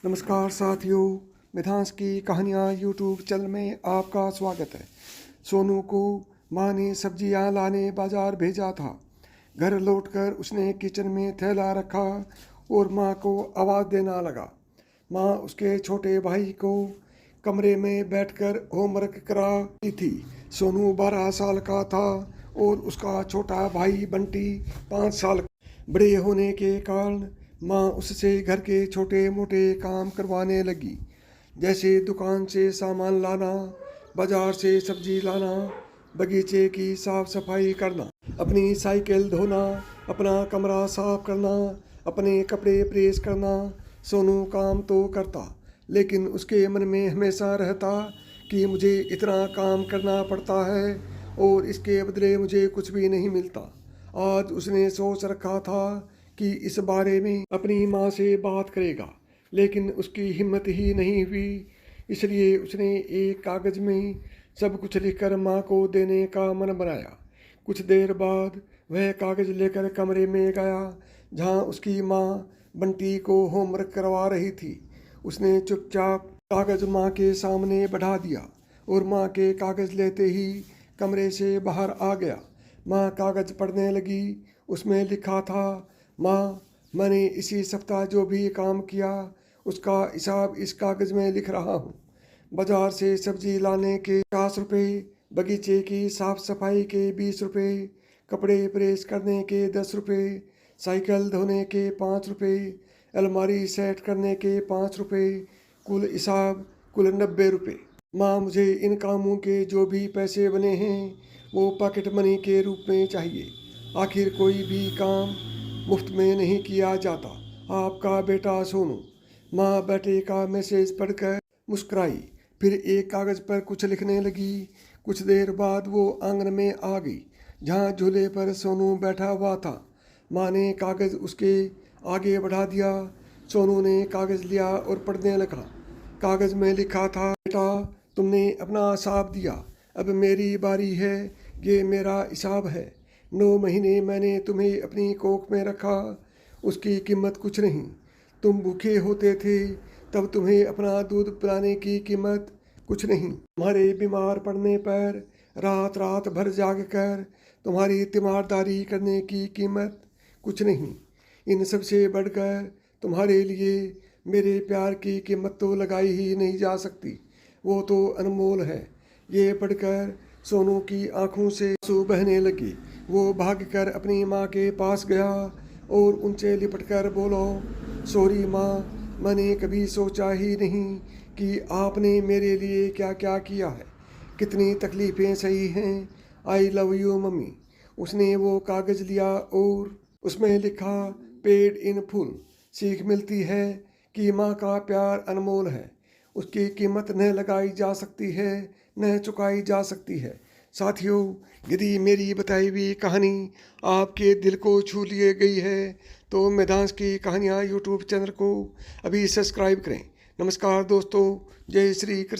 नमस्कार साथियों, मिधांस की कहानियाँ यूट्यूब चैनल में आपका स्वागत है। सोनू को माँ ने सब्जियाँ लाने बाजार भेजा था। घर लौटकर उसने किचन में थैला रखा और माँ को आवाज़ देना लगा। माँ उसके छोटे भाई को कमरे में बैठकर होमवर्क करा रही थी। सोनू 12 साल का था और उसका छोटा भाई बंटी 5 साल का। बड़े होने के कारण माँ उससे घर के छोटे मोटे काम करवाने लगी, जैसे दुकान से सामान लाना, बाजार से सब्जी लाना, बगीचे की साफ सफाई करना, अपनी साइकिल धोना, अपना कमरा साफ करना, अपने कपड़े प्रेस करना। सोनू काम तो करता, लेकिन उसके मन में हमेशा रहता कि मुझे इतना काम करना पड़ता है और इसके बदले मुझे कुछ भी नहीं मिलता। आज उसने सोच रखा था कि इस बारे में अपनी माँ से बात करेगा, लेकिन उसकी हिम्मत ही नहीं हुई। इसलिए उसने एक कागज़ में सब कुछ लिखकर माँ को देने का मन बनाया। कुछ देर बाद वह कागज़ लेकर कमरे में गया जहाँ उसकी माँ बंटी को होमवर्क करवा रही थी। उसने चुपचाप कागज़ माँ के सामने बढ़ा दिया और माँ के कागज़ लेते ही कमरे से बाहर आ गया। माँ कागज़ पढ़ने लगी। उसमें लिखा था, माँ, मैंने इसी सप्ताह जो भी काम किया उसका हिसाब इस कागज़ में लिख रहा हूँ। बाजार से सब्जी लाने के 50 रुपये, बगीचे की साफ सफाई के 20 रुपये, कपड़े प्रेस करने के 10 रुपये, साइकिल धोने के 5 रुपये, अलमारी सेट करने के 5 रुपये, कुल हिसाब कुल 90 रुपये। माँ, मुझे इन कामों के जो भी पैसे बने हैं वो पॉकेट मनी के रूप में चाहिए। आखिर कोई भी काम मुफ्त में नहीं किया जाता। आपका बेटा सोनू। माँ बेटे का मैसेज पढ़कर मुस्कुराई, फिर एक कागज़ पर कुछ लिखने लगी। कुछ देर बाद वो आंगन में आ गई जहाँ झूले पर सोनू बैठा हुआ था। माँ ने कागज़ उसके आगे बढ़ा दिया। सोनू ने कागज़ लिया और पढ़ने लगा। कागज़ में लिखा था, बेटा, तुमने अपना हिसाब दिया, अब मेरी बारी है। ये मेरा हिसाब है। 9 महीने मैंने तुम्हें अपनी कोख में रखा, उसकी कीमत कुछ नहीं। तुम भूखे होते थे तब तुम्हें अपना दूध पिलाने की कीमत कुछ नहीं। तुम्हारे बीमार पड़ने पर रात रात भर जाग कर तुम्हारी तीमारदारी करने की कीमत कुछ नहीं। इन सब से बढ़कर तुम्हारे लिए मेरे प्यार की कीमत तो लगाई ही नहीं जा सकती, वो तो अनमोल है। ये पढ़कर सोनू की आंखों से आंसू बहने लगे। वो भागकर अपनी माँ के पास गया और उनसे लिपटकर बोलो, सॉरी माँ, मैंने कभी सोचा ही नहीं कि आपने मेरे लिए क्या क्या किया है, कितनी तकलीफ़ें सही हैं। I love you mummy. उसने वो कागज़ लिया और उसमें लिखा, पेड इन फुल। सीख मिलती है कि माँ का प्यार अनमोल है, उसकी कीमत न लगाई जा सकती है, न चुकाई जा सकती है। साथियों, यदि मेरी बताई हुई कहानी आपके दिल को छू लिए गई है तो मिधांस की कहानियाँ यूट्यूब चैनल को अभी सब्सक्राइब करें। नमस्कार दोस्तों, जय श्री कृष्ण।